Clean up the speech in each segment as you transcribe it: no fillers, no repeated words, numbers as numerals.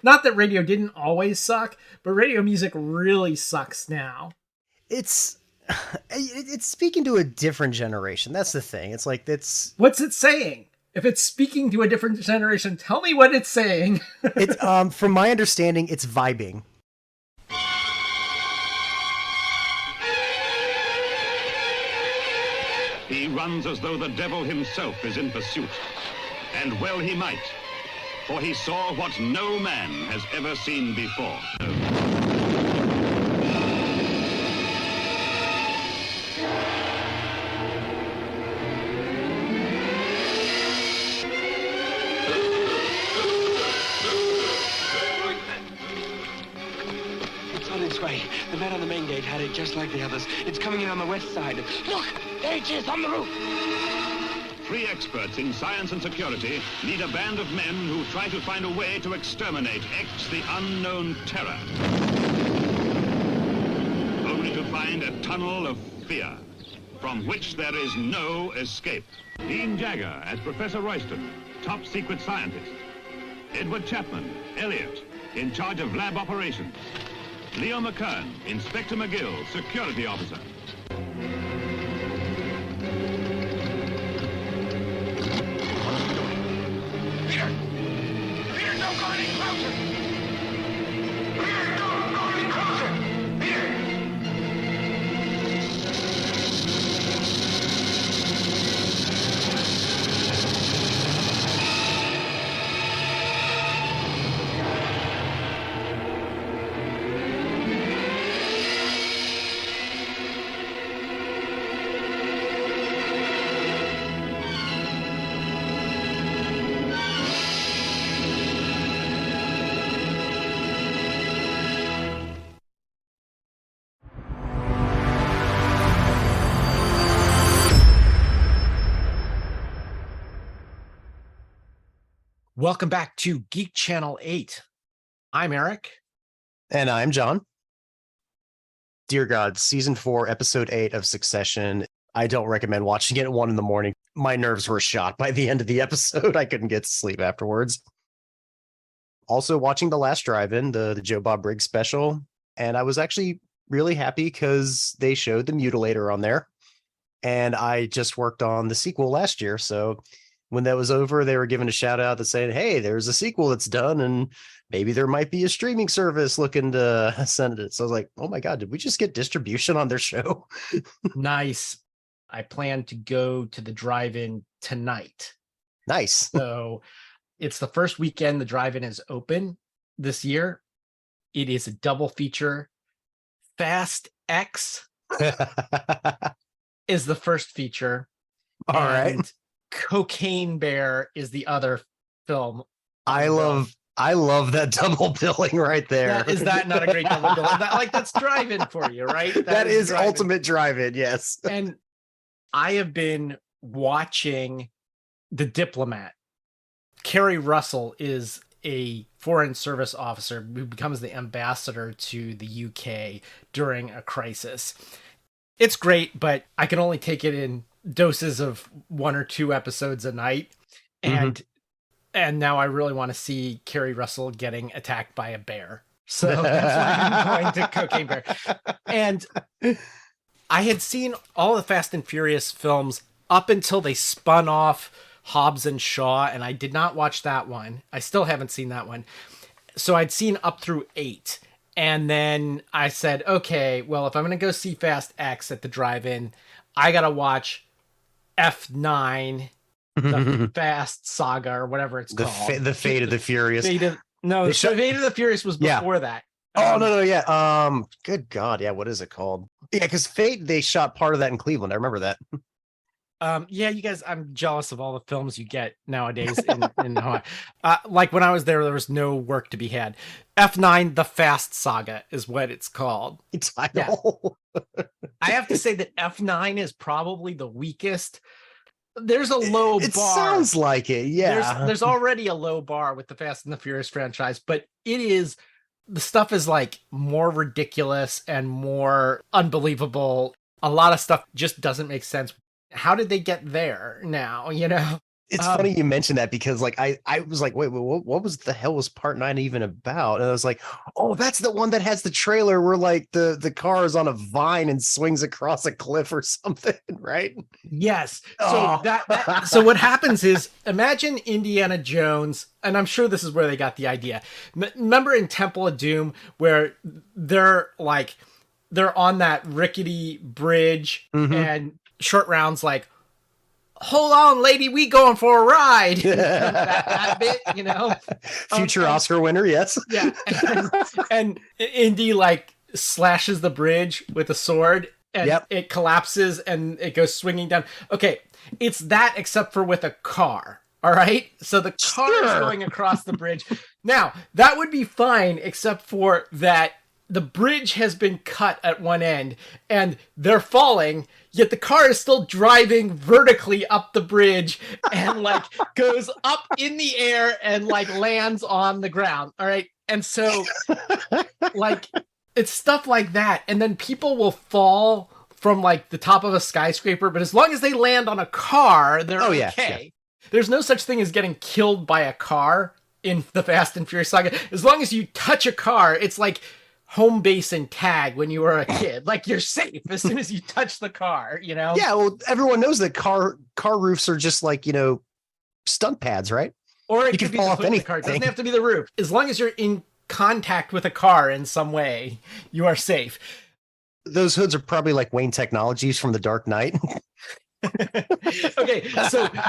Not that radio didn't always suck, but radio music really sucks now. It's speaking to a different generation. That's the thing. It's like, what's it saying? If it's speaking to a different generation, tell me what it's saying. It's from my understanding, it's vibing. He runs as though the devil himself is in pursuit. And well he might, for he saw what no man has ever seen before. It's on its way. The man on the main gate had it just like the others. It's coming in on the west side. Look! There it is, on the roof! 3 experts in science and security lead a band of men who try to find a way to exterminate X, the unknown terror. Only to find a tunnel of fear, from which there is no escape. Dean Jagger as Professor Royston, top secret scientist. Edward Chapman, Elliot, in charge of lab operations. Leo McKern, Inspector McGill, security officer. Peter! Peter, don't go any closer! Peter, don't go any closer! Peter! Welcome back to Geek Channel 8. I'm Eric. And I'm John. Dear God, season 4, episode 8 of Succession. I don't recommend watching it at 1 a.m. My nerves were shot by the end of the episode. I couldn't get to sleep afterwards. Also watching The Last Drive-In, the Joe Bob Briggs special. And I was actually really happy because they showed the Mutilator on there. And I just worked on the sequel last year. So when that was over, they were giving a shout out that saying, hey, there's a sequel that's done. And maybe there might be a streaming service looking to send it. So I was like, oh my God, did we just get distribution on their show? Nice. I plan to go to the drive-in tonight. Nice. So it's the first weekend the drive-in is open this year. It is a double feature. Fast X is the first feature. All right. Cocaine Bear is the other film. I love that double billing right there. Is that not a great double billing? That's drive-in for you, right? That is drive-in. Ultimate drive-in, yes. And I have been watching The Diplomat. Kerry Russell is a foreign service officer who becomes the ambassador to the UK during a crisis. It's great, but I can only take it in doses of 1 or 2 episodes a night. And now I really want to see Kerry Russell getting attacked by a bear. So that's why I'm going to Cocaine Bear. And I had seen all the Fast and Furious films up until they spun off Hobbs and Shaw, and I did not watch that one. I still haven't seen that one. So I'd seen up through 8. And then I said, okay, well, if I'm going to go see Fast X at the drive-in, I got to watch F9, the Fast Saga, or whatever it's called. The Fate of the Furious. Fate of the Furious was before that. Oh, no, yeah. Good God. Yeah, what is it called? Yeah, because Fate, they shot part of that in Cleveland. I remember that. Yeah, you guys, I'm jealous of all the films you get nowadays in Hawaii. Like when I was there was no work to be had. F9, the Fast Saga is what it's called. Title. Yeah. I have to say that F9 is probably the weakest. There's a low bar. It sounds like it, yeah. There's already a low bar with the Fast and the Furious franchise, but the stuff is like more ridiculous and more unbelievable. A lot of stuff just doesn't make sense. How did they get there now, It's funny you mentioned that because like I was like, wait, what was the hell was part 9 even about? And I was like, oh, that's the one that has the trailer where like the car is on a vine and swings across a cliff or something, right? Yes. Oh. So so what happens is, imagine Indiana Jones, and I'm sure this is where they got the idea. Remember in Temple of Doom where they're on that rickety bridge and Short Round's like, hold on, lady, we going for a ride. that bit, you know. Future Oscar winner, yes. Yeah. And Indy like slashes the bridge with a sword and it collapses and it goes swinging down. Okay, it's that except for with a car. All right? So the car is going across the bridge. Now, that would be fine except for that the bridge has been cut at one end and they're falling, yet the car is still driving vertically up the bridge and like goes up in the air and like lands on the ground. All right. And so like it's stuff like that. And then people will fall from like the top of a skyscraper, but as long as they land on a car, they're okay. Yeah. There's no such thing as getting killed by a car in the Fast and Furious saga. As long as you touch a car, it's like home base and tag when you were a kid. Like you're safe as soon as you touch the car, you know? Yeah, well, everyone knows that car roofs are just like, you know, stunt pads, right? Or it could fall off anything. It doesn't have to be the roof. As long as you're in contact with a car in some way, you are safe. Those hoods are probably like Wayne Technologies from The Dark Knight. Okay,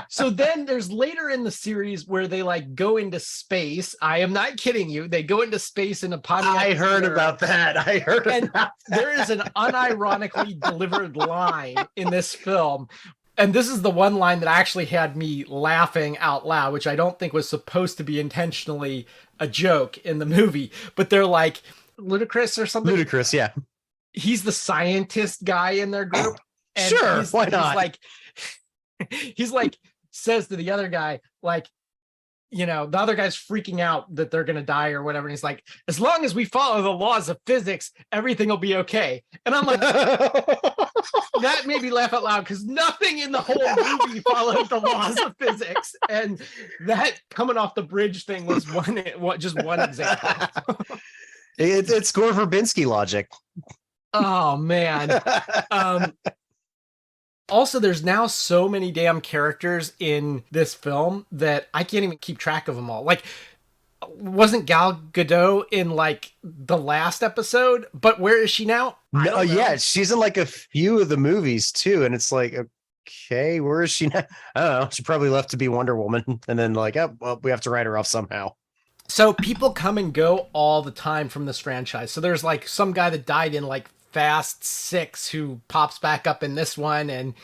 so then there's later in the series where they like go into space. I am not kidding you. They go into space in a Pontiac. I heard about that. There is an unironically delivered line in this film. And this is the one line that actually had me laughing out loud, which I don't think was supposed to be intentionally a joke in the movie. But they're like, Ludacris or something? Ludacris, yeah. He's the scientist guy in their group. And sure, why not? He's like, says to the other guy, like, you know, the other guy's freaking out that they're going to die or whatever. And he's like, as long as we follow the laws of physics, everything will be okay. And I'm like, that made me laugh out loud because nothing in the whole movie followed the laws of physics. And that coming off the bridge thing was just one example. It's Gore Verbinski logic. Oh, man. Also, there's now so many damn characters in this film that I can't even keep track of them all. Like, wasn't Gal Gadot in like the last episode? But where is she now? No, yeah, she's in like a few of the movies too, and it's like, okay, where is she now? I don't know. She probably left to be Wonder Woman, and then like, oh, well, we have to write her off somehow. So people come and go all the time from this franchise. So there's like some guy that died in like Fast 6 who pops back up in this one, and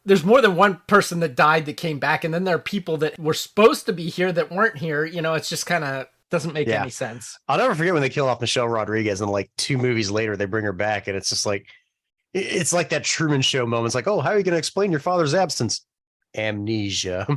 there's more than one person that died that came back, and then there are people that were supposed to be here that weren't here. You know, it's just kind of doesn't make any sense. I'll never forget when they kill off Michelle Rodriguez and like 2 movies later they bring her back, and it's just like it's like that Truman Show moment. It's like, oh, how are you going to explain your father's absence? Amnesia.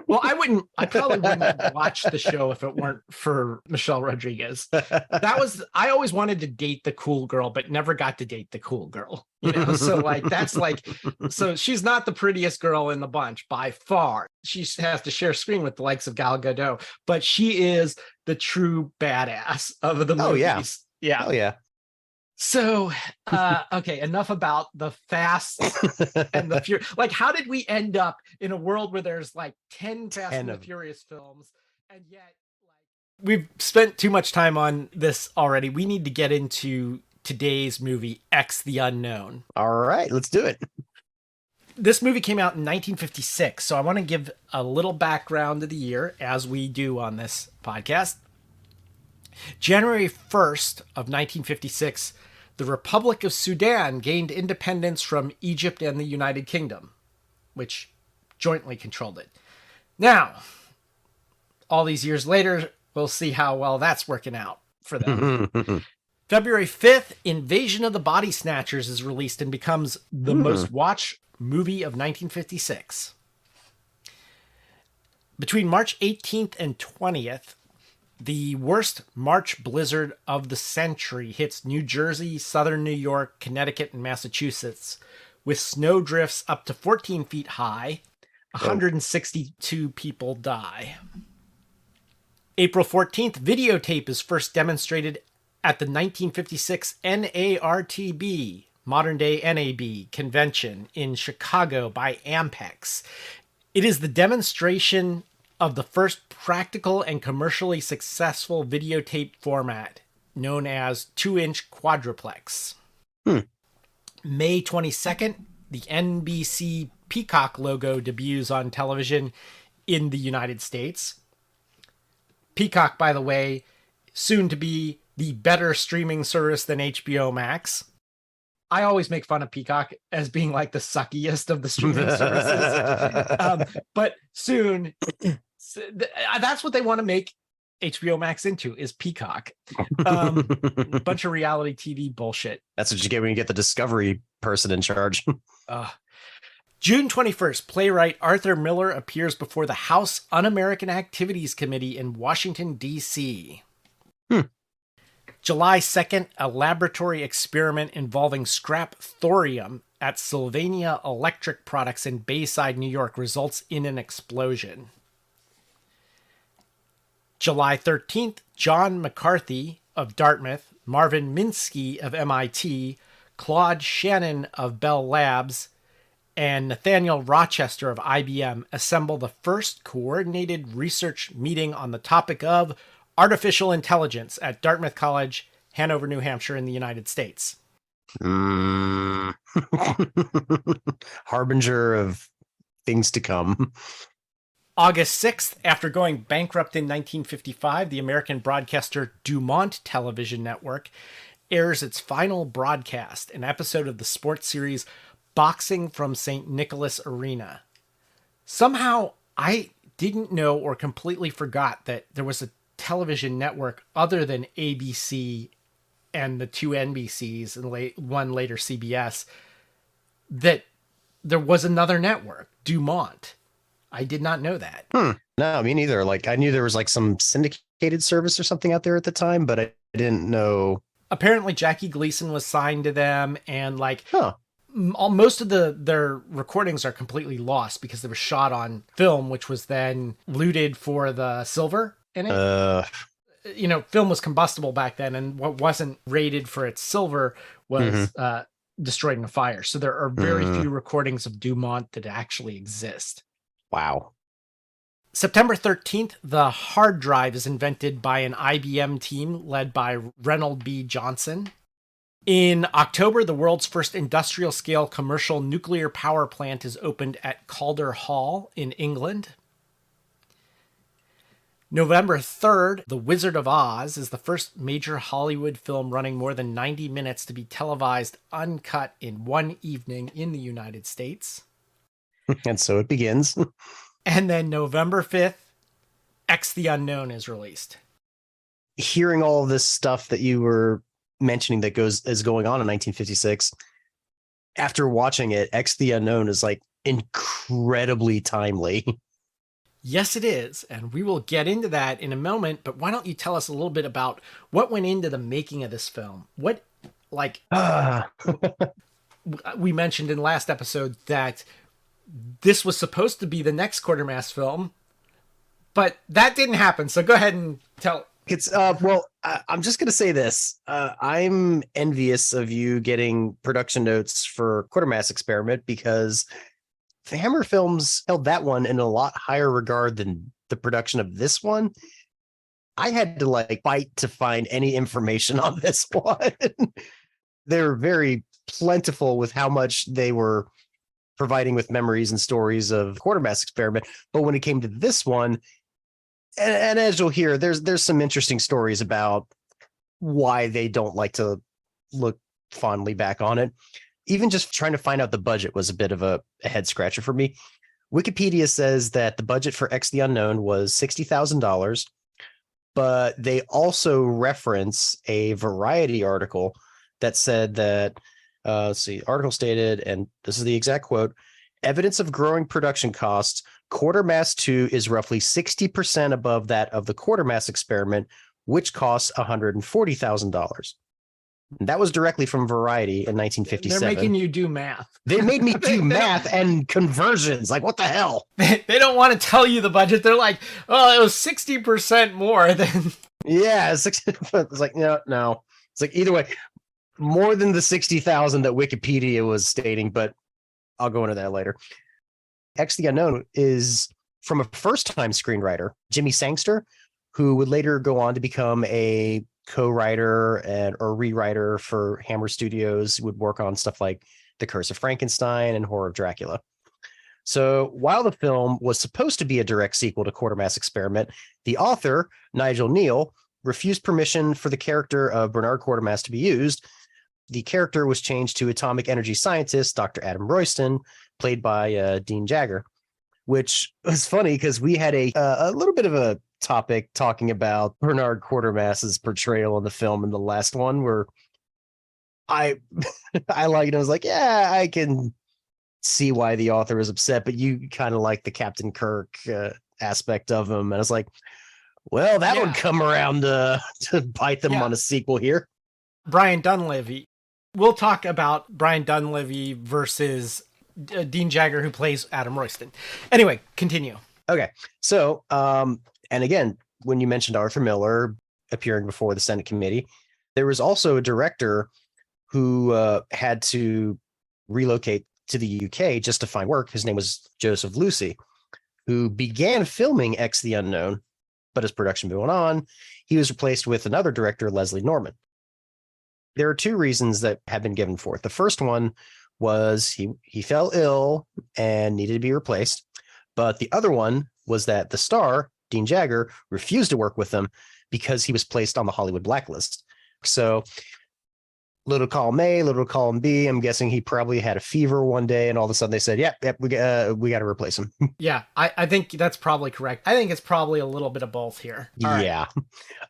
Well, I probably wouldn't watch the show if it weren't for Michelle Rodriguez. I always wanted to date the cool girl, but never got to date the cool girl. You know, so she's not the prettiest girl in the bunch by far. She has to share screen with the likes of Gal Gadot, but she is the true badass of the movies. Oh, yeah. Yeah. Oh, yeah. So, okay, enough about the Fast and the Furious. Like, how did we end up in a world where there's like 10 Fast and the Furious films, and yet like we've spent too much time on this already? We need to get into today's movie, X the Unknown. All right, let's do it. This movie came out in 1956, so I want to give a little background of the year, as we do on this podcast. January 1st of 1956, the Republic of Sudan gained independence from Egypt and the United Kingdom, which jointly controlled it. Now, all these years later, we'll see how well that's working out for them. February 5th, Invasion of the Body Snatchers is released and becomes the most watched movie of 1956. Between March 18th and 20th, the worst March blizzard of the century hits New Jersey, southern New York, Connecticut, and Massachusetts, with snow drifts up to 14 feet high. 162 people die. April 14th, videotape is first demonstrated at the 1956 NARTB, modern-day NAB, convention in Chicago by Ampex. It is the demonstration of the first practical and commercially successful videotape format, known as 2-inch quadruplex. May 22nd, the NBC Peacock logo debuts on television in the United States. Peacock, by the way, soon to be the better streaming service than HBO Max. I always make fun of Peacock as being like the suckiest of the streaming services. But soon, that's what they want to make HBO Max into, is Peacock. Bunch of reality TV bullshit. That's what you get when you get the Discovery person in charge. June 21st, playwright Arthur Miller appears before the House Un-American Activities Committee in Washington, D.C. July 2nd, a laboratory experiment involving scrap thorium at Sylvania Electric Products in Bayside, New York, results in an explosion. July 13th, John McCarthy of Dartmouth, Marvin Minsky of MIT, Claude Shannon of Bell Labs, and Nathaniel Rochester of IBM assemble the first coordinated research meeting on the topic of artificial intelligence at Dartmouth College, Hanover, New Hampshire, in the United States. Harbinger of things to come. August 6th, after going bankrupt in 1955, the American broadcaster Dumont Television Network airs its final broadcast, an episode of the sports series Boxing from St. Nicholas Arena. Somehow, I didn't know or completely forgot that there was a television network other than ABC and the two NBCs and one later CBS, that there was another network, Dumont. I did not know that. No, me neither. Like, I knew there was like some syndicated service or something out there at the time, but I didn't know. Apparently Jackie Gleason was signed to them, and like most of their recordings are completely lost because they were shot on film, which was then looted for the silver in it. Film was combustible back then, and what wasn't rated for its silver was destroyed in a fire. So there are very few recordings of Dumont that actually exist. Wow. September 13th, the hard drive is invented by an IBM team led by Reynold B. Johnson. In October, the world's first industrial-scale commercial nuclear power plant is opened at Calder Hall in England. November 3rd, The Wizard of Oz is the first major Hollywood film running more than 90 minutes to be televised uncut in one evening in the United States. And so it begins. And then November 5th, X the Unknown is released. Hearing all of this stuff that you were mentioning that is going on in 1956, after watching it, X the Unknown is like incredibly timely. Yes, it is. And we will get into that in a moment. But why don't you tell us a little bit about what went into the making of this film? What, like, we mentioned in last episode that this was supposed to be the next Quatermass film, but that didn't happen. So go ahead and tell. It's I'm just going to say this. I'm envious of you getting production notes for Quatermass Experiment, because the Hammer films held that one in a lot higher regard than the production of this one. I had to like fight to find any information on this one. They're very plentiful with how much they were providing with memories and stories of Quatermass Experiment. But when it came to this one, and as you'll hear, there's some interesting stories about why they don't like to look fondly back on it. Even just trying to find out the budget was a bit of a head scratcher for me. Wikipedia says that the budget for X the Unknown was $60,000, but they also reference a Variety article that said that, article stated, and this is the exact quote, evidence of growing production costs, Quatermass 2 is roughly 60% above that of the Quatermass Experiment, which costs $140,000. That was directly from Variety in 1957. They're making you do math. They made me do math and conversions. Like, what the hell? They don't want to tell you the budget. They're like, oh, it was 60% more than. Yeah, it's like, no. It's like, either way, more than the 60,000 that Wikipedia was stating, but I'll go into that later. X the Unknown is from a first-time screenwriter, Jimmy Sangster, who would later go on to become a co-writer or rewriter for Hammer Studios, would work on stuff like The Curse of Frankenstein and Horror of Dracula. So while the film was supposed to be a direct sequel to Quatermass Xperiment, the author, Nigel Neal, refused permission for the character of Bernard Quatermass to be used. The character was changed to atomic energy scientist Dr. Adam Royston, played by Dean Jagger, which was funny because we had a little bit of a topic talking about Bernard Quatermass's portrayal in the film in the last one, where I liked it. I was like, yeah, I can see why the author is upset, but you kind of like the Captain Kirk aspect of him. And I was like, well, that would come around to bite them on a sequel here. Brian Dunleavy. We'll talk about Brian Dunleavy versus Dean Jagger, who plays Adam Royston. Anyway, continue. Okay. So, and again, when you mentioned Arthur Miller appearing before the Senate committee, there was also a director who had to relocate to the UK just to find work. His name was Joseph Lucy, who began filming X the Unknown, but as production went on, he was replaced with another director, Leslie Norman. There are two reasons that have been given for it. The first one was he fell ill and needed to be replaced. But the other one was that the star, Dean Jagger, refused to work with them because he was placed on the Hollywood blacklist. So little column A, little column B. I'm guessing he probably had a fever one day, and all of a sudden they said, yep, we got to replace him. Yeah, I think that's probably correct. I think it's probably a little bit of both here. Yeah.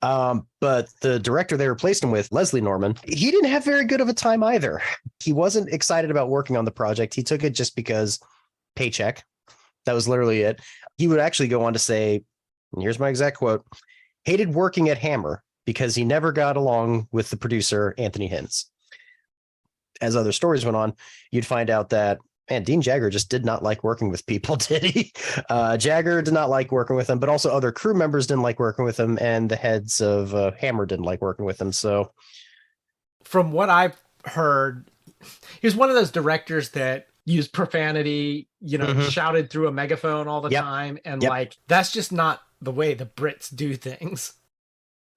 But the director they replaced him with, Leslie Norman, he didn't have very good of a time either. He wasn't excited about working on the project. He took it just because paycheck. That was literally it. He would actually go on to say, and here's my exact quote, hated working at Hammer because he never got along with the producer, Anthony Hinz. As other stories went on, you'd find out that, man, Dean Jagger just did not like working with people, did he? Jagger did not like working with him, but also other crew members didn't like working with him, and the heads of Hammer didn't like working with him. So, from what I've heard, he was one of those directors that used profanity, shouted through a megaphone all the time. And that's just not the way the Brits do things.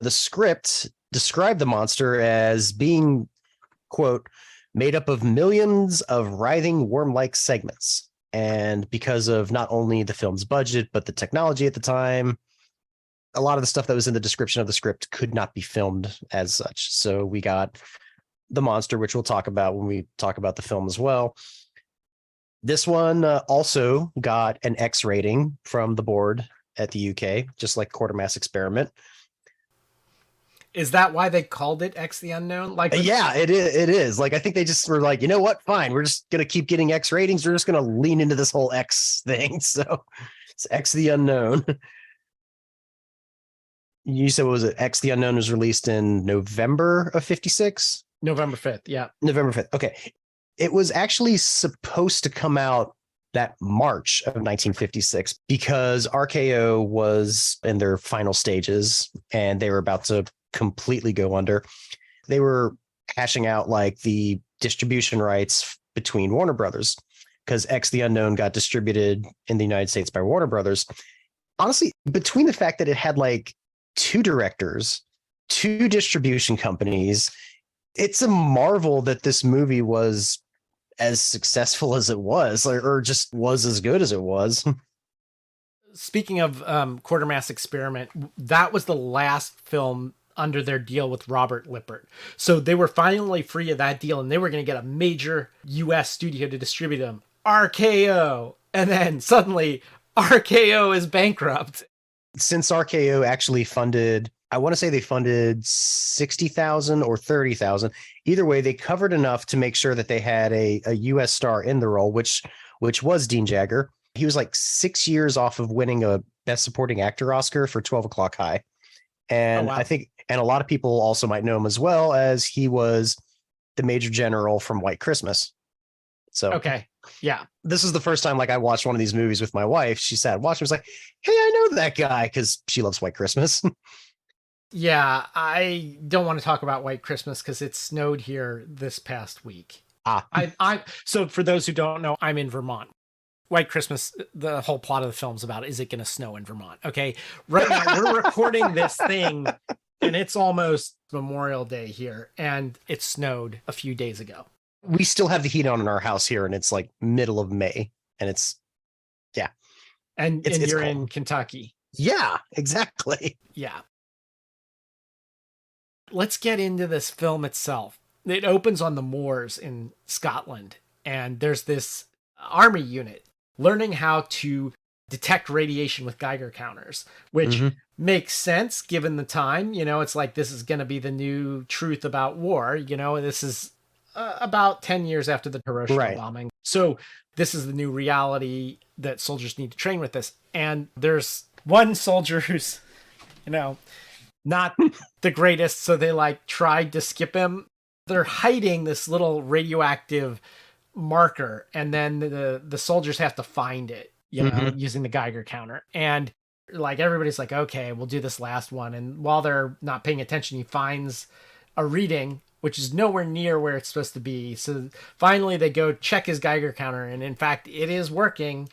The script described the monster as being, quote, made up of millions of writhing worm-like segments. And because of not only the film's budget, but the technology at the time, a lot of the stuff that was in the description of the script could not be filmed as such. So we got the monster, which we'll talk about when we talk about the film as well. This one also got an X rating from the board at the UK, just like Quatermass Xperiment. Is that why they called it X the Unknown? Yeah, it is. Like, I think they just were like, you know what? Fine. We're just going to keep getting X ratings. We're just going to lean into this whole X thing. So it's X the Unknown. You said, what was it? X the Unknown was released in November of 56? November 5th. Yeah. November 5th. Okay. It was actually supposed to come out that March of 1956 because RKO was in their final stages and they were about to completely go under. They were hashing out like the distribution rights between Warner Brothers because X the Unknown got distributed in the United States by Warner Brothers. Honestly, between the fact that it had like two directors, two distribution companies, it's a marvel that this movie was as successful as it was, or just was as good as it was. Speaking of Quatermass Xperiment, that was the last film under their deal with Robert Lippert. So they were finally free of that deal, and they were going to get a major U.S. studio to distribute them, RKO. And then suddenly RKO is bankrupt. Since RKO actually funded, I want to say they funded 60,000 or 30,000. Either way, they covered enough to make sure that they had a U.S. star in the role, which was Dean Jagger. He was like 6 years off of winning a Best Supporting Actor Oscar for 12 O'Clock High. And I think And a lot of people also might know him as well, as he was the Major General from White Christmas. So Okay. Yeah. this is the first time like I watched one of these movies with my wife. She sat and watched. Was like, hey, I know that guy, because she loves White Christmas. Yeah. I don't want to talk about White Christmas because it snowed here this past week. So for those who don't know, I'm in Vermont. White Christmas, the whole plot of the film's about, is it going to snow in Vermont? Okay. Right now we're recording this thing and it's almost Memorial Day here, and it snowed a few days ago. We still have the heat on in our house here, and it's like middle of May, and it's And It's you're cold. in Kentucky. yeah, exactly. Yeah. Let's get into this film itself. It opens on the moors in Scotland, and there's this army unit learning how to detect radiation with Geiger counters, which makes sense given the time. You know, it's like, this is going to be the new truth about war. You know, this is about 10 years after the Hiroshima bombing. So this is the new reality that soldiers need to train with this. And there's one soldier who's, you know, not the greatest. So they like tried to skip him. They're hiding this little radioactive marker, and then the soldiers have to find it, you know, using the Geiger counter. And like, everybody's like, okay, we'll do this last one. And while they're not paying attention, he finds a reading which is nowhere near where it's supposed to be. So finally they go check his Geiger counter, and in fact it is working.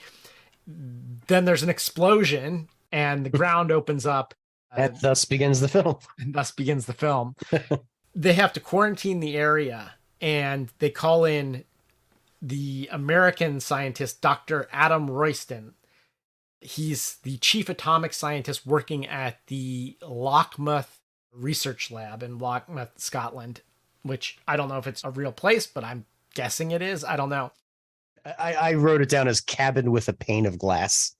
Then there's an explosion and the ground opens up. And thus begins the film. And thus begins the film. They have to quarantine the area, and they call in the American scientist, Dr. Adam Royston. He's the chief atomic scientist working at the Lockmuth Research Lab in Lockmuth, Scotland, which I don't know if it's a real place, but I'm guessing it is. I don't know. I wrote it down as cabin with a pane of glass.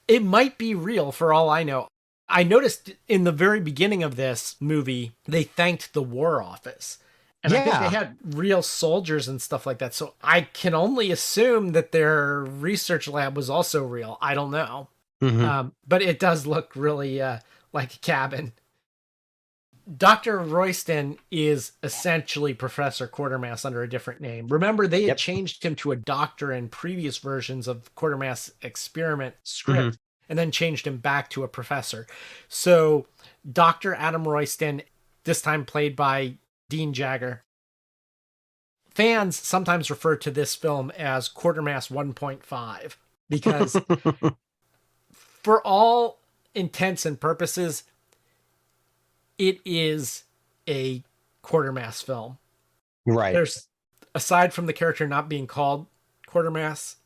It might be real for all I know. I noticed in the very beginning of this movie, they thanked the War Office. And I think they had real soldiers and stuff like that. So I can only assume that their research lab was also real. I don't know. But it does look really like a cabin. Dr. Royston is essentially Professor Quatermass under a different name. Remember, they had changed him to a doctor in previous versions of Quatermass Experiment script, and then changed him back to a professor. So Dr. Adam Royston, this time played by Dean Jagger. Fans sometimes refer to this film as Quatermass 1.5 because for all intents and purposes, it is a Quatermass film. Right. There's, aside from the character not being called Quatermass,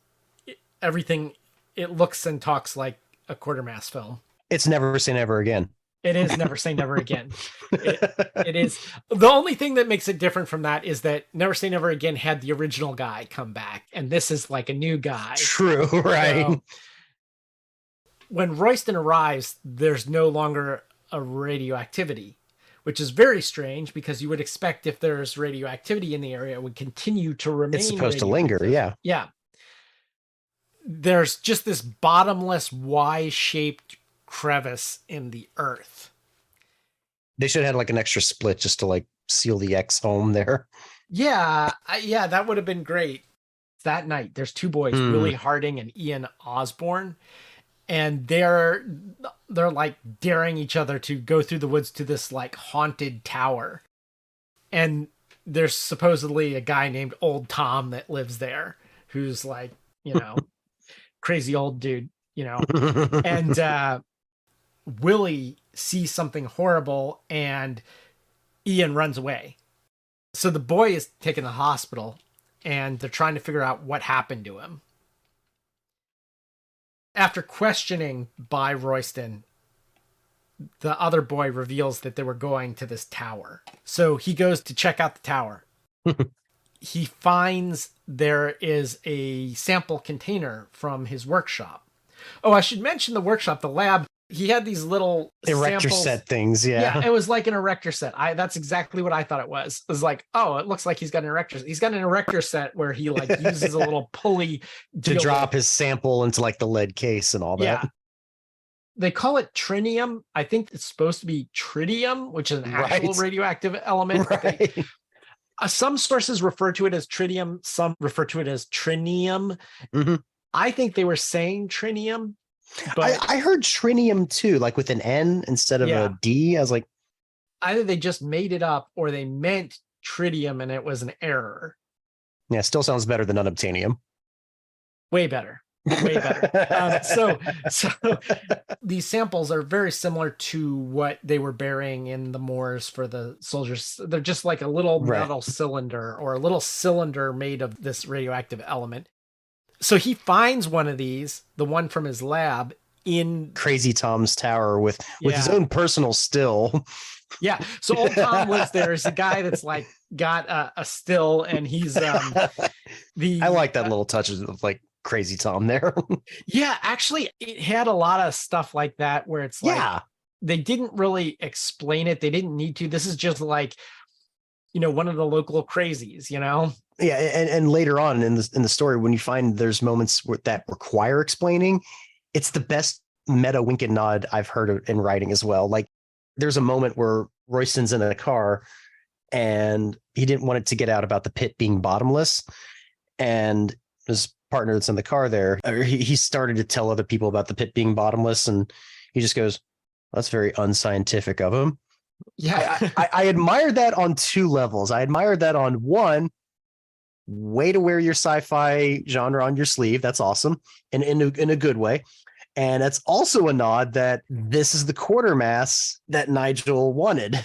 everything, it looks and talks like a Quatermass film. It's Never Say Never Again. It is Never Say Never Again. It is. The only thing that makes it different from that is that Never Say Never Again had the original guy come back, and this is like a new guy. True, right. So, when Royston arrives, there's no longer a radioactivity, which is very strange because you would expect if there's radioactivity in the area, it would continue to remain. It's supposed to linger, yeah. Yeah. There's just this bottomless Y-shaped crevice in the earth. They should have had like an extra split just to like seal the X home there. Yeah, that would have been great. That night, there's two boys, Willie Harding and Ian Osborne, and they're like daring each other to go through the woods to this like haunted tower. And there's supposedly a guy named Old Tom that lives there, who's like, you know, crazy old dude, you know. And Willie sees something horrible and Ian runs away. So the boy is taken to the hospital and they're trying to figure out what happened to him. After questioning by Royston, the other boy reveals that they were going to this tower. So he goes to check out the tower. He finds there is a sample container from his workshop. Oh, I should mention the workshop, the lab. He had these little erector samples. set things, yeah. It was like an erector set. That's exactly what I thought it was. It was like, oh, it looks like he's got an erector. He's got an erector set where he like uses a little pulley to drop his sample into like the lead case and all that. they call it trinium. I think it's supposed to be tritium, which is an actual radioactive element. Right. Some sources refer to it as tritium. Some refer to it as trinium. Mm-hmm. I think they were saying trinium. But I heard trinium too, like with an N instead of a D. I was like, either they just made it up or they meant tritium and it was an error. Yeah, still sounds better than unobtainium. Way better. Way better. So these samples are very similar to what they were burying in the moors for the soldiers. They're just like a little metal cylinder, or a little cylinder made of this radioactive element. So he finds one of these, the one from his lab, in Crazy Tom's tower with his own personal still. Yeah. So old Tom lives there. There's a guy that's like got a still, and he's I like that little touches of like Crazy Tom there. Yeah, actually, it had a lot of stuff like that where it's like they didn't really explain it. They didn't need to. This is just like, one of the local crazies, Yeah, and later on in the story, when you find there's moments that require explaining, it's the best meta wink and nod I've heard of in writing as well. Like there's a moment where Royston's in a car and he didn't want it to get out about the pit being bottomless, and his partner that's in the car there, he started to tell other people about the pit being bottomless, and he just goes, "That's very unscientific of him." Yeah, I admired that on two levels. I admired that on one, way to wear your sci-fi genre on your sleeve. That's awesome, and in a good way. And that's also a nod that this is the Quatermass that Nigel wanted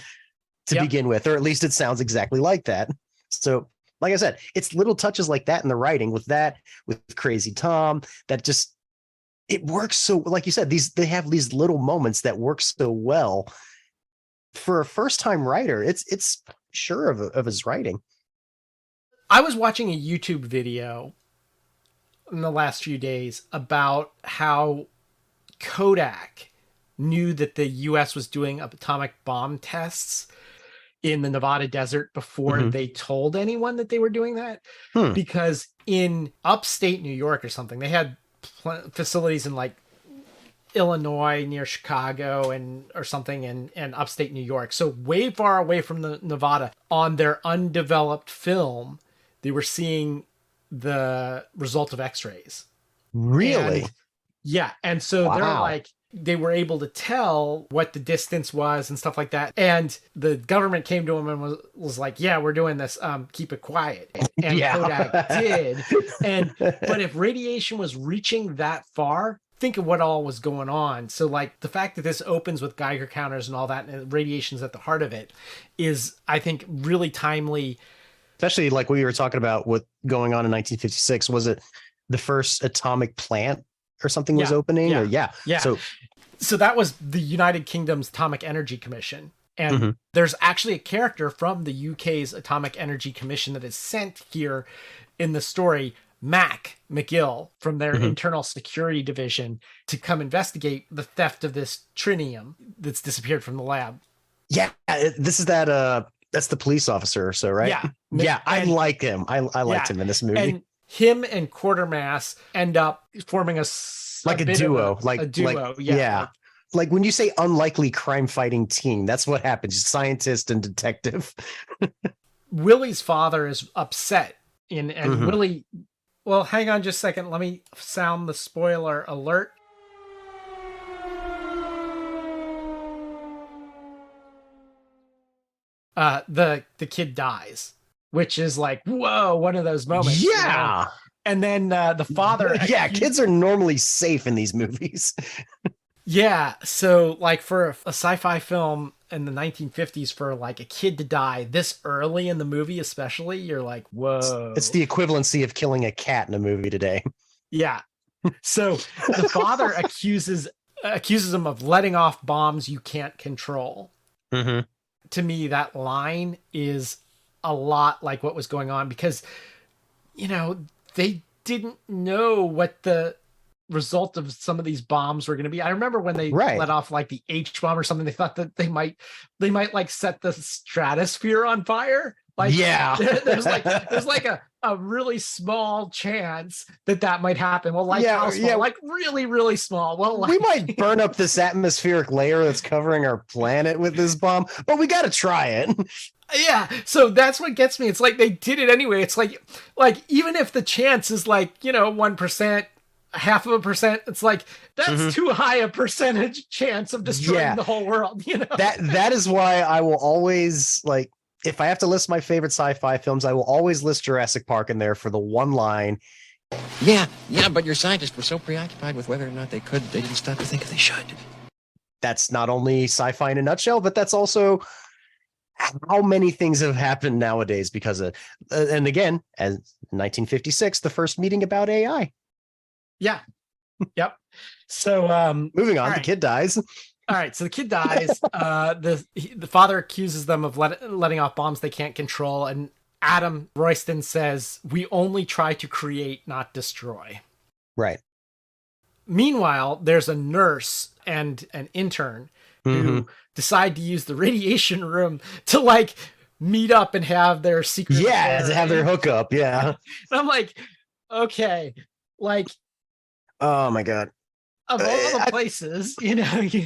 to begin with, or at least it sounds exactly like that. So, like I said, it's little touches like that in the writing with Crazy Tom that just, it works so, like you said, they have these little moments that work so well for a first-time writer. It's sure of his writing. I was watching a YouTube video in the last few days about how Kodak knew that the US was doing atomic bomb tests in the Nevada desert before they told anyone that they were doing that. Because in upstate New York or something, they had facilities in like Illinois near Chicago or something, and upstate New York. So way far away from the Nevada. On their undeveloped film, they were seeing the result of X-rays. Really? And so they're like, they were able to tell what the distance was and stuff like that. And the government came to them and was like, yeah, we're doing this. Keep it quiet. And Kodak did. But if radiation was reaching that far, think of what all was going on. So like the fact that this opens with Geiger counters and all that, and radiation's at the heart of it, is, I think, really timely. Especially like we were talking about what going on in 1956. Was it the first atomic plant or something was opening? Yeah. So that was the United Kingdom's Atomic Energy Commission. And there's actually a character from the UK's Atomic Energy Commission that is sent here in the story, Mac McGill, from their internal security division, to come investigate the theft of this trinium that's disappeared from the lab. Yeah, this is that's the police officer or so, right? Yeah. I like him. I liked him in this movie. And him and Quatermass end up forming a duo. Yeah. Like when you say unlikely crime fighting team, that's what happens. Scientist and detective. Willie's father is upset and Willie, well, hang on just a second. Let me sound the spoiler alert. The kid dies, which is like, whoa, one of those moments. Yeah. And then the father. Kids are normally safe in these movies. Yeah. So like for a sci-fi film in the 1950s, for like a kid to die this early in the movie, especially, you're like, whoa. It's the equivalency of killing a cat in a movie today. Yeah. So the father accuses him of letting off bombs you can't control. To me, that line is a lot like what was going on, because, they didn't know what the result of some of these bombs were going to be. I remember when they let off like the H bomb or something, they thought that they might like set the stratosphere on fire. Like, Yeah. there's like a really small chance that might happen. Well, like how small? Like really, really small. Well, like, we might burn up this atmospheric layer that's covering our planet with this bomb, but we got to try it. Yeah, so that's what gets me. It's like they did it anyway. It's like even if the chance is like 1%, half of a percent, it's like that's too high a percentage chance of destroying the whole world. That is why I will always, like, if I have to list my favorite sci-fi films, I will always list Jurassic Park in there for the one line. Yeah, but your scientists were so preoccupied with whether or not they didn't stop to think if they should. That's not only sci-fi in a nutshell, but that's also how many things have happened nowadays because of, and again, as 1956, the first meeting about AI. Yeah. Yep. So moving on, the kid dies. All right, so the kid dies. The father accuses them of letting off bombs they can't control, and Adam Royston says, "We only try to create, not destroy." Right. Meanwhile, there's a nurse and an intern who decide to use the radiation room to like meet up and have their secret. Yeah, to have their hookup. Yeah. And I'm like, okay, like, oh my God. Of all the places, you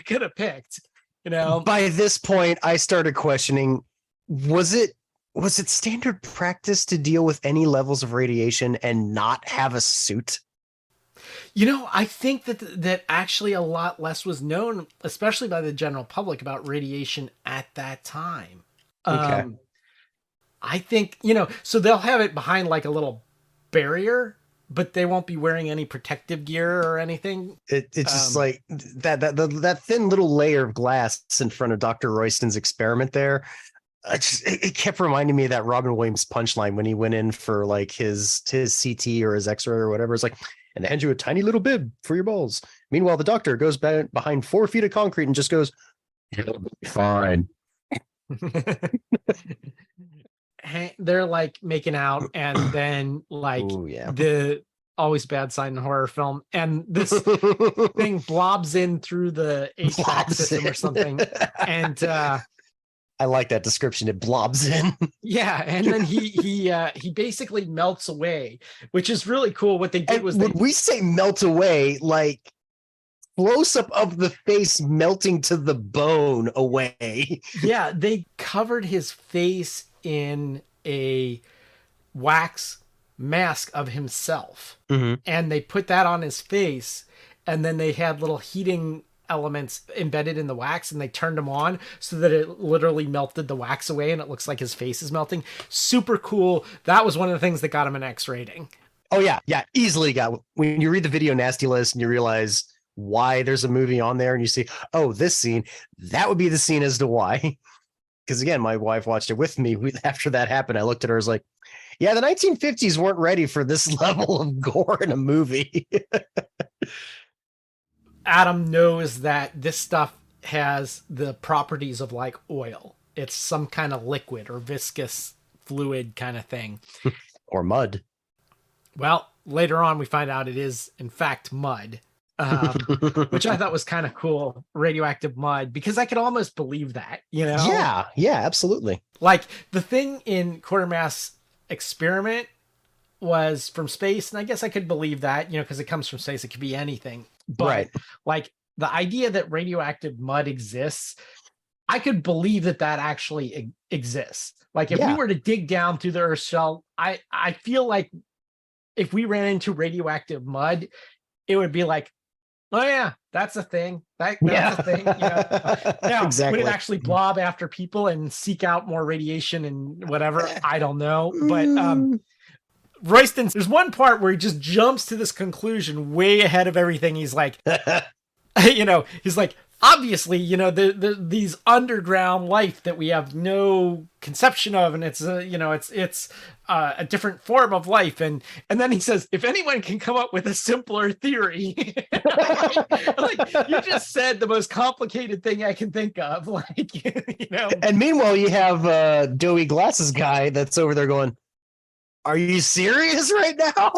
could have picked, By this point, I started questioning, was it standard practice to deal with any levels of radiation and not have a suit? I think that actually a lot less was known, especially by the general public, about radiation at that time. Okay. I think, so they'll have it behind like a little barrier, but they won't be wearing any protective gear or anything. It's just like that thin little layer of glass in front of Dr. Royston's experiment there. It kept reminding me of that Robin Williams punchline when he went in for like his CT or his X-ray or whatever. It's like, and they hand you a tiny little bib for your balls. Meanwhile, the doctor goes behind 4 feet of concrete and just goes, "It'll be fine." They're like making out, and then like the always bad sign in horror film, and this thing blobs in through the HVAC system or something, and I like that description. It blobs in. Yeah, and then he basically melts away, which is really cool. What they did was when we say melt away, like close up of the face melting to the bone away. Yeah, they covered his face in a wax mask of himself, and they put that on his face, and then they had little heating elements embedded in the wax, and they turned them on so that it literally melted the wax away, and it looks like his face is melting. Super cool. That was one of the things that got him an X rating. Oh yeah, easily got. When you read the video nasty list and you realize why there's a movie on there, and you see, oh, this scene, that would be the scene as to why. Because again, my wife watched it with me. After that happened, I looked at her, I was like, yeah, the 1950s weren't ready for this level of gore in a movie. Adam knows that this stuff has the properties of like oil. It's some kind of liquid or viscous fluid kind of thing. Or mud. Well, later on we find out it is in fact mud. Which I thought was kind of cool, radioactive mud, because I could almost believe that, Yeah, absolutely. Like the thing in Quatermass Xperiment was from space, and I guess I could believe that, because it comes from space, it could be anything. But like the idea that radioactive mud exists, I could believe that actually exists. Like if we were to dig down through the Earth's shell, I feel like if we ran into radioactive mud, it would be like, oh yeah, that's a thing. That's a thing. Now, exactly. Would it actually blob after people and seek out more radiation and whatever? I don't know. But Royston, there's one part where he just jumps to this conclusion way ahead of everything. He's like, he's like, obviously, these underground life that we have no conception of, and it's it's a different form of life, and then he says, if anyone can come up with a simpler theory, like you just said the most complicated thing I can think of, And meanwhile, you have doughy glasses guy that's over there going, "Are you serious right now?"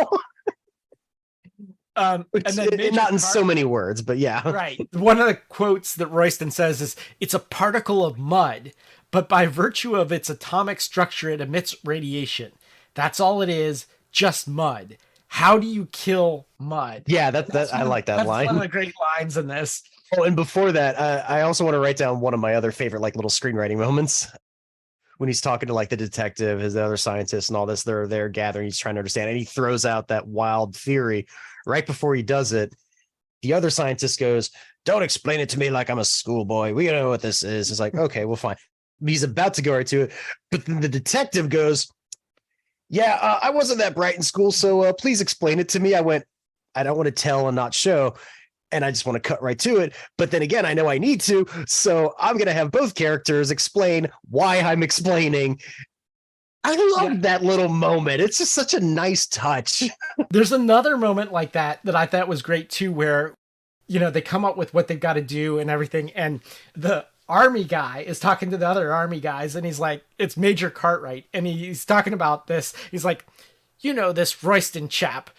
And then not in so many words, but yeah. Right. One of the quotes that Royston says is, "It's a particle of mud, but by virtue of its atomic structure, it emits radiation. That's all it is, just mud. How do you kill mud? Yeah, I like that line. That's one of the great lines in this. Oh, and before that, I also want to write down one of my other favorite like little screenwriting moments when he's talking to like the detective, his other scientists, and all this. They're gathering. He's trying to understand, and he throws out that wild theory right before he does it. The other scientist goes, "Don't explain it to me like I'm a schoolboy. We know what this is." It's like, okay, well, fine. He's about to go right to it, but then the detective goes, "Yeah, I wasn't that bright in school, so please explain it to me." I went, "I don't want to tell and not show, and I just want to cut right to it. But then again, I know I need to, so I'm going to have both characters explain why I'm explaining." I love that little moment. It's just such a nice touch. There's another moment like that I thought was great too, where, you know, they come up with what they've got to do and everything. And the army guy is talking to the other army guys, and he's like, it's Major Cartwright. And he's talking about this. He's like, you know, this Royston chap,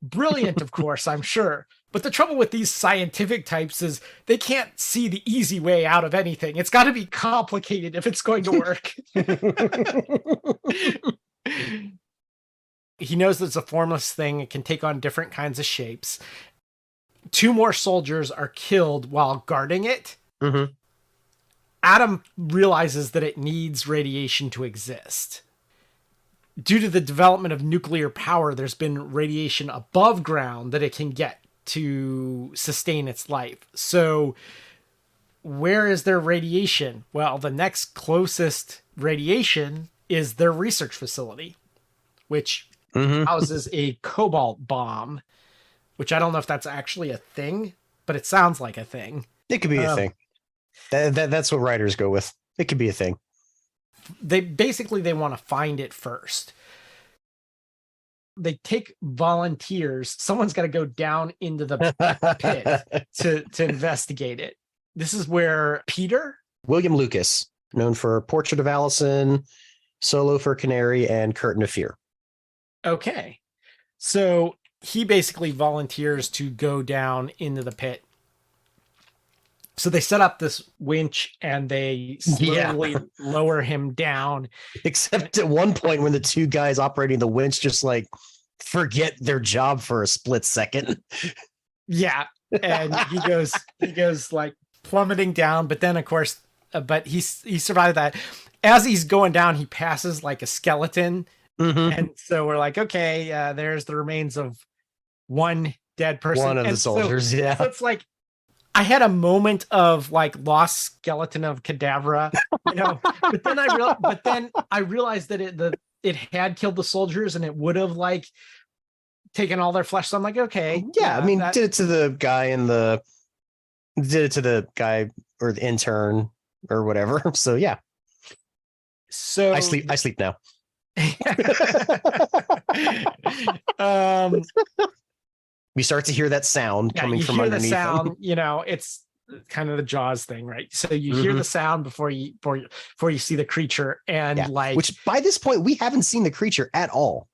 brilliant, of course, I'm sure. But the trouble with these scientific types is they can't see the easy way out of anything. It's got to be complicated if it's going to work. He knows that it's a formless thing. It can take on different kinds of shapes. 2 more soldiers are killed while guarding it. Mm-hmm. Adam realizes that it needs radiation to exist. Due to the development of nuclear power, there's been radiation above ground that it can get to sustain its life. So where is their radiation? Well, the next closest radiation is their research facility, which houses a cobalt bomb, which I don't know if that's actually a thing, but it sounds like a thing. It could be a thing. That's what writers go with. It could be a thing. They want to find it first. They take volunteers. Someone's got to go down into the pit to investigate it. This is where William Lucas, known for Portrait of Allison, Solo for Canary, and Curtain of Fear. Okay. So he basically volunteers to go down into the pit. So they set up this winch and they slowly lower him down. Except at one point when the 2 guys operating the winch just like forget their job for a split second. Yeah. And he goes like plummeting down. But then of course, but he survived that. As he's going down, he passes like a skeleton. Mm-hmm. And so we're like, okay, there's the remains of one dead person. One of the soldiers. So it's like, I had a moment of like lost skeleton of cadavra, you know, but then I realized that it had killed the soldiers and it would have like taken all their flesh. So I'm like, okay. Yeah. I mean, did it to the guy or the intern or whatever. So yeah. So I sleep now. We start to hear that sound coming from underneath. The sound, you know, it's kind of the Jaws thing, right? So you hear the sound before you see the creature, and which by this point we haven't seen the creature at all.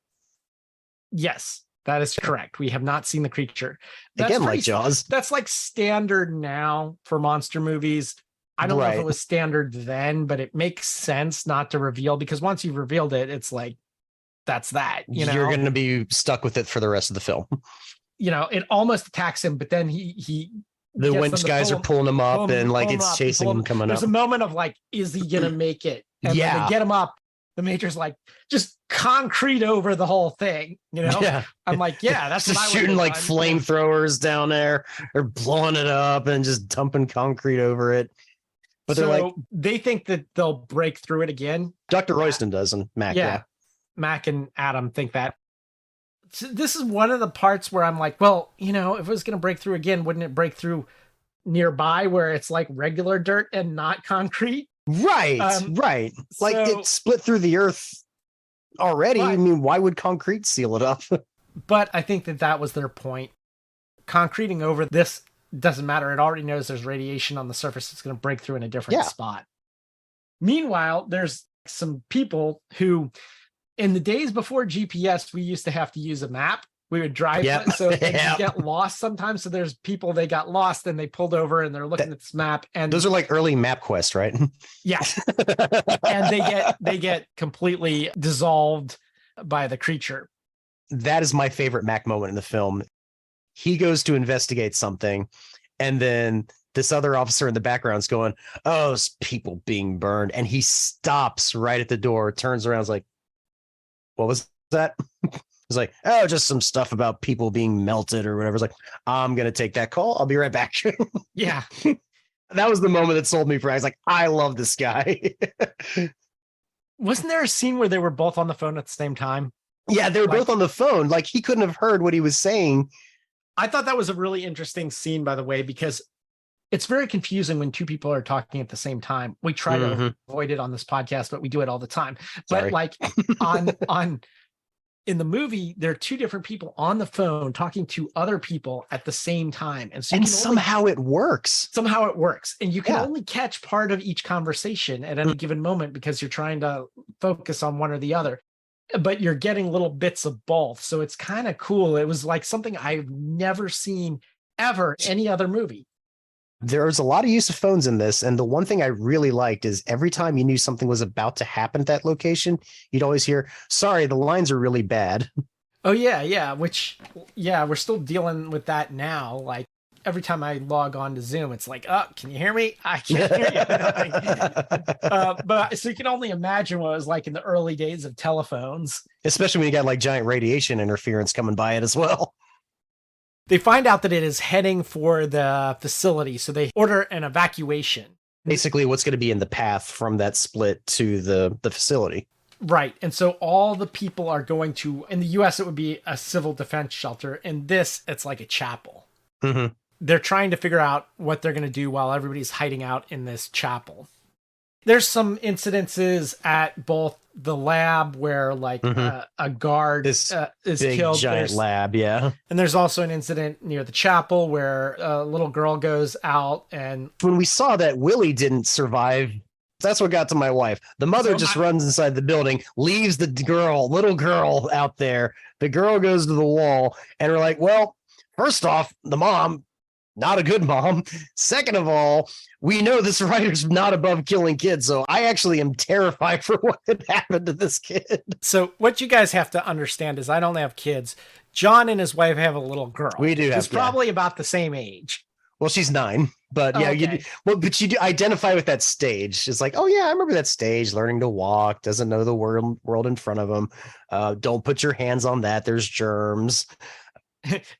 Yes, that is correct. We have not seen the creature. That's again, like Jaws. That's like standard now for monster movies. I don't know if it was standard then, but it makes sense not to reveal, because once you've revealed it, it's like that's that. You know, you're going to be stuck with it for the rest of the film. You know, it almost attacks him, but then the winch guys are pulling him up, and like it's chasing him coming up. There's a moment of like, is he gonna make it? And when they get him up, the Major's like, just concrete over the whole thing. You know, I'm like, that's just shooting like flamethrowers down there, or blowing it up and just dumping concrete over it. But they're like, they think that they'll break through it again. Dr. Royston does, and Mac. Yeah, Mac and Adam think that. This is one of the parts where I'm like, well, you know, if it was going to break through again, wouldn't it break through nearby where it's like regular dirt and not concrete? Right. Right. Like it split through the earth already. I mean, why would concrete seal it up? But I think that was their point. Concreting over this doesn't matter. It already knows there's radiation on the surface. It's going to break through in a different spot. Meanwhile, there's some people who, in the days before GPS, we used to have to use a map We would drive. Yep. So and Yep. you get lost sometimes. So there's people, they got lost and they pulled over and they're looking at this map. And those are like early MapQuest, right? yeah. And they get completely dissolved by the creature. That is my favorite Mac moment in the film. He goes to investigate something, and then this other officer in the background is going, "Oh, it's people being burned," and he stops right at the door, turns around, is like, "What was that?" He's like, "Oh, just some stuff about people being melted or whatever." It's like, "I'm gonna take that call. I'll be right back." Yeah. That was the moment that sold me for. I was like, "I love this guy." Wasn't there a scene where they were both on the phone at the same time? Yeah, they were both on the phone. Like, he couldn't have heard what he was saying. I thought that was a really interesting scene, by the way, because it's very confusing when two people are talking at the same time. We try to avoid it on this podcast, but we do it all the time. Sorry. But like on in the movie, there are two different people on the phone talking to other people at the same time. And so somehow it works. Somehow it works. And you can only catch part of each conversation at any given moment because you're trying to focus on one or the other. But you're getting little bits of both. So it's kind of cool. It was like something I've never seen ever in any other movie. There's a lot of use of phones in this. And the one thing I really liked is every time you knew something was about to happen at that location, you'd always hear, "Sorry, the lines are really bad." Oh, yeah. Yeah. Which, yeah, we're still dealing with that now. Like every time I log on to Zoom, it's like, "Oh, can you hear me? I can't hear you." But so you can only imagine what it was like in the early days of telephones. Especially when you got like giant radiation interference coming by it as well. They find out that it is heading for the facility, so they order an evacuation. Basically, what's going to be in the path from that split to the facility. Right. And so all the people are going to, in the US, it would be a civil defense shelter. In this, it's like a chapel. Mm-hmm. They're trying to figure out what they're going to do while everybody's hiding out in this chapel. There's some incidences at both the lab where like a guard is big, killed. Giant lab, yeah. And there's also an incident near the chapel where a little girl goes out and... When we saw that Willie didn't survive, that's what got to my wife. The mother runs inside the building, leaves the little girl out there. The girl goes to the wall, and we're like, well, first off, the mom, not a good mom. Second of all, we know this writer's not above killing kids, so I actually am terrified for what could happen to this kid. So what you guys have to understand is I don't have kids. John and his wife have a little girl. We do. She's probably about the same age. Well, she's 9, but yeah, okay. But you do identify with that stage. It's like, oh yeah, I remember that stage, learning to walk, doesn't know the world in front of him. Don't put your hands on that. There's germs.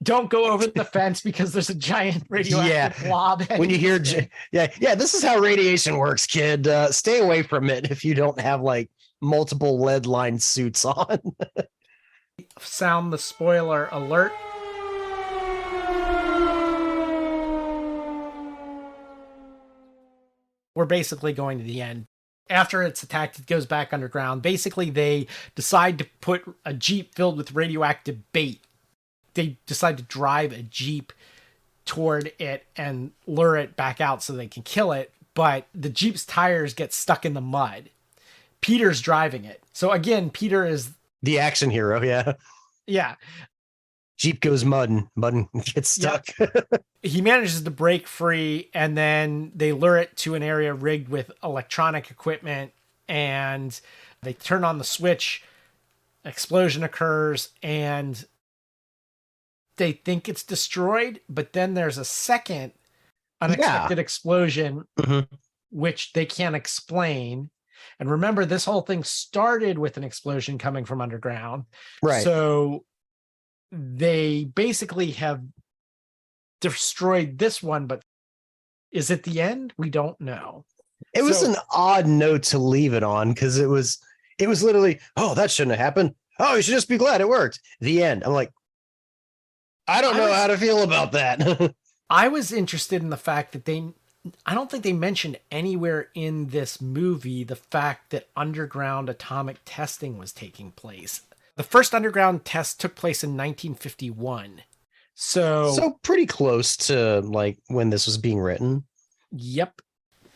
Don't go over the fence because there's a giant radioactive blob. When you hear, this is how radiation works, kid. Stay away from it if you don't have like multiple lead-lined suits on. Sound the spoiler alert. We're basically going to the end. After it's attacked, it goes back underground. Basically, they decide to put a Jeep filled with radioactive bait. They decide to drive a Jeep toward it and lure it back out so they can kill it. But the Jeep's tires get stuck in the mud. Peter's driving it. So again, Peter is the action hero. Yeah. Yeah. Jeep goes mud and gets stuck. Yep. He manages to break free, and then they lure it to an area rigged with electronic equipment, and they turn on the switch. Explosion occurs, and they think it's destroyed, but then there's a second unexpected explosion, which they can't explain. And remember, this whole thing started with an explosion coming from underground. Right. So they basically have destroyed this one, but is it the end? We don't know. It was an odd note to leave it on because it was literally, oh, that shouldn't have happened. Oh, you should just be glad it worked. The end. I'm like, I don't know how to feel about that. I was interested in the fact that I don't think they mentioned anywhere in this movie the fact that underground atomic testing was taking place. The first underground test took place in 1951. So pretty close to like when this was being written. Yep.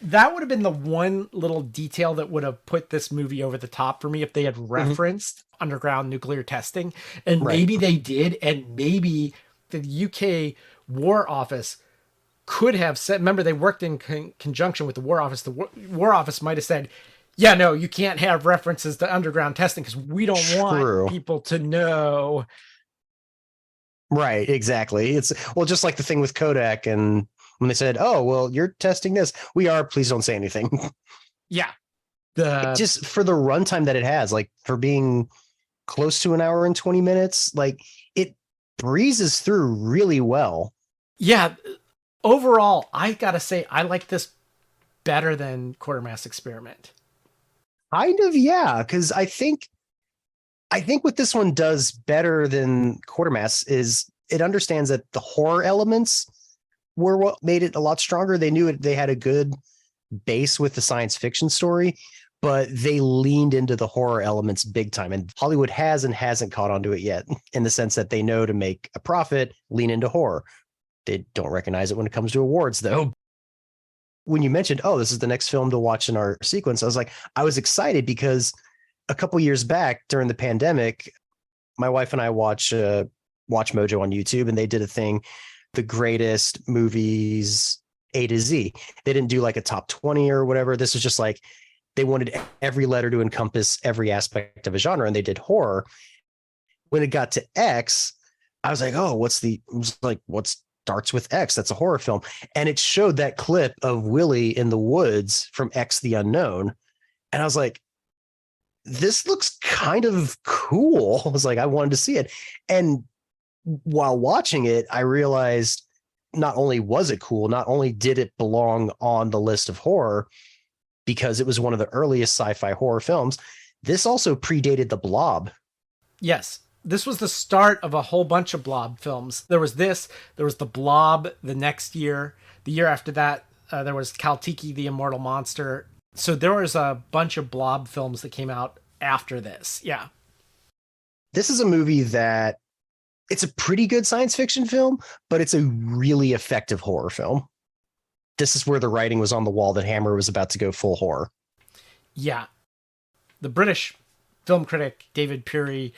That would have been the one little detail that would have put this movie over the top for me if they had referenced underground nuclear testing. And maybe they did, and maybe the UK War Office could have said, remember, they worked in conjunction with the War Office. The War Office might have said, yeah, no, you can't have references to underground testing because we don't want people to know. Right, exactly. It's just like the thing with Kodak, and when they said, oh, well, you're testing this. We are, please don't say anything. Yeah. Just for the runtime that it has, like for being close to an hour and 20 minutes, like it breezes through really well. Yeah. Overall, I gotta say, I like this better than Quatermass Experiment. Kind of, yeah, because I think what this one does better than Quatermass is it understands that the horror elements were what made it a lot stronger. They knew they had a good base with the science fiction story, but they leaned into the horror elements big time. And Hollywood has and hasn't caught onto it yet, in the sense that they know to make a profit, lean into horror. They don't recognize it when it comes to awards, though. When you mentioned, oh, this is the next film to watch in our sequence, I was excited because a couple years back during the pandemic, my wife and I watch Mojo on YouTube, and they did a thing, the greatest movies A to Z. They didn't do like a top 20 or whatever. This was just like, they wanted every letter to encompass every aspect of a genre, and they did horror. When it got to X, I was like, oh, what starts with X? That's a horror film. And it showed that clip of Willie in the woods from X the Unknown. And I was like, this looks kind of cool. I was like, I wanted to see it. And while watching it, I realized not only was it cool, not only did it belong on the list of horror because it was one of the earliest sci-fi horror films, this also predated The Blob. Yes. This was the start of a whole bunch of Blob films. There was this, there was The Blob the next year. The year after that, there was Kaltiki, the Immortal Monster. So there was a bunch of Blob films that came out after this. Yeah. This is a movie that it's a pretty good science fiction film, but it's a really effective horror film. This is where the writing was on the wall that Hammer was about to go full horror. Yeah. The British film critic, David Peary,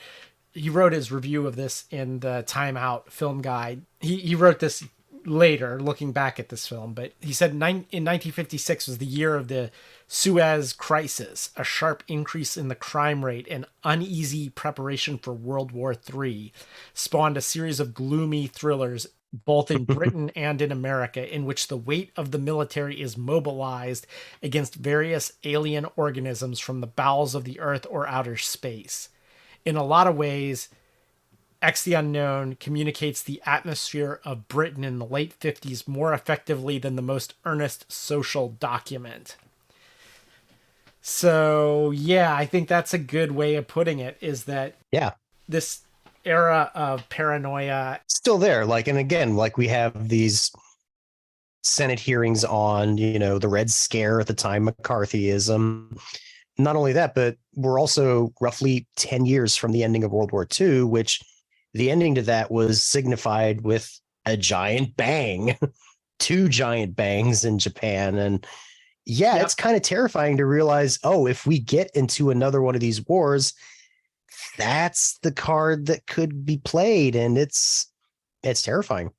he wrote his review of this in the Time Out film guide. He wrote this later, looking back at this film, but he said in 1956 was the year of the Suez Crisis, a sharp increase in the crime rate and uneasy preparation for World War III spawned a series of gloomy thrillers both in Britain and in America, in which the weight of the military is mobilized against various alien organisms from the bowels of the earth or outer space. In a lot of ways, X the Unknown communicates the atmosphere of Britain in the late 50s more effectively than the most earnest social document. So, yeah, I think that's a good way of putting it, is that this era of paranoia still there. Like, and again, like we have these Senate hearings on, the Red Scare at the time, McCarthyism. Not only that, but we're also roughly 10 years from the ending of World War II, which the ending to that was signified with a giant bang, 2 giant bangs in Japan. And it's kind of terrifying to realize, if we get into another one of these wars, that's the card that could be played. And it's terrifying.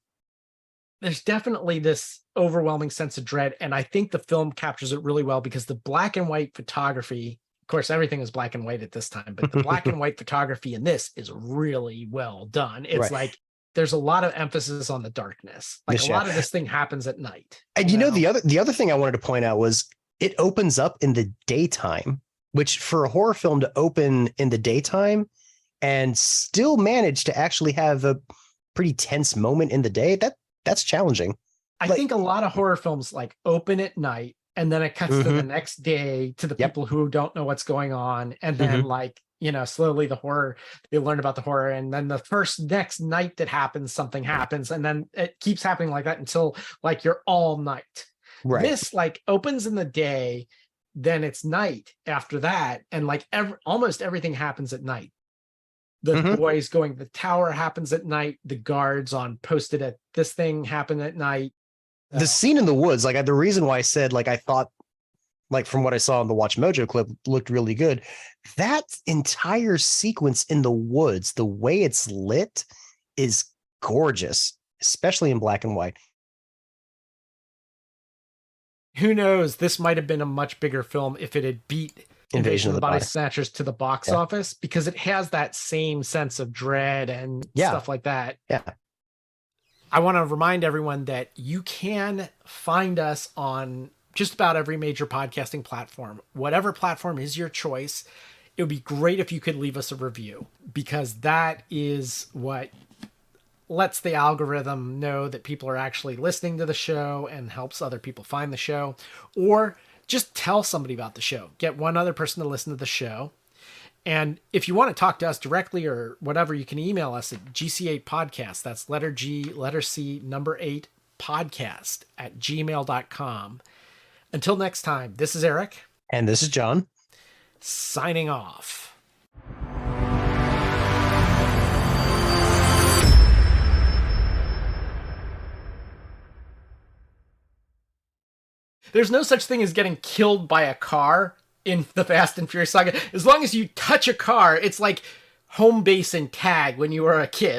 There's definitely this overwhelming sense of dread, and I think the film captures it really well because the black and white photography, of course, everything is black and white at this time, but the black and white photography in this is really well done. It's like there's a lot of emphasis on the darkness. Like a lot of this thing happens at night. And the other thing I wanted to point out was it opens up in the daytime, which for a horror film to open in the daytime and still manage to actually have a pretty tense moment in the day, that's challenging. I think a lot of horror films open at night and then it cuts to the next day to the people who don't know what's going on. And then slowly they learn about the horror. And then the next night that happens, something happens. And then it keeps happening like that until you're all night. Right. This opens in the day, then it's night after that. And almost everything happens at night. The boys going to the tower happens at night. The guards on posted at this thing happen at night. The scene in the woods, the reason why I said I thought like from what I saw in the Watch Mojo clip, looked really good. That entire sequence in the woods, the way it's lit is gorgeous, especially in black and white. Who knows? This might have been a much bigger film if it had beat Invasion of the Body Snatchers to the box office, because it has that same sense of dread and stuff like that. Yeah. I want to remind everyone that you can find us on just about every major podcasting platform. Whatever platform is your choice, it would be great if you could leave us a review, because that is what lets the algorithm know that people are actually listening to the show and helps other people find the show. Or just tell somebody about the show. Get one other person to listen to the show. And if you want to talk to us directly or whatever, you can email us at GC8podcast. That's letter G, letter C, number 8 podcast at gmail.com. Until next time, this is Eric. And this is John. Signing off. There's no such thing as getting killed by a car in the Fast and Furious saga. As long as you touch a car, it's like home base and tag when you were a kid.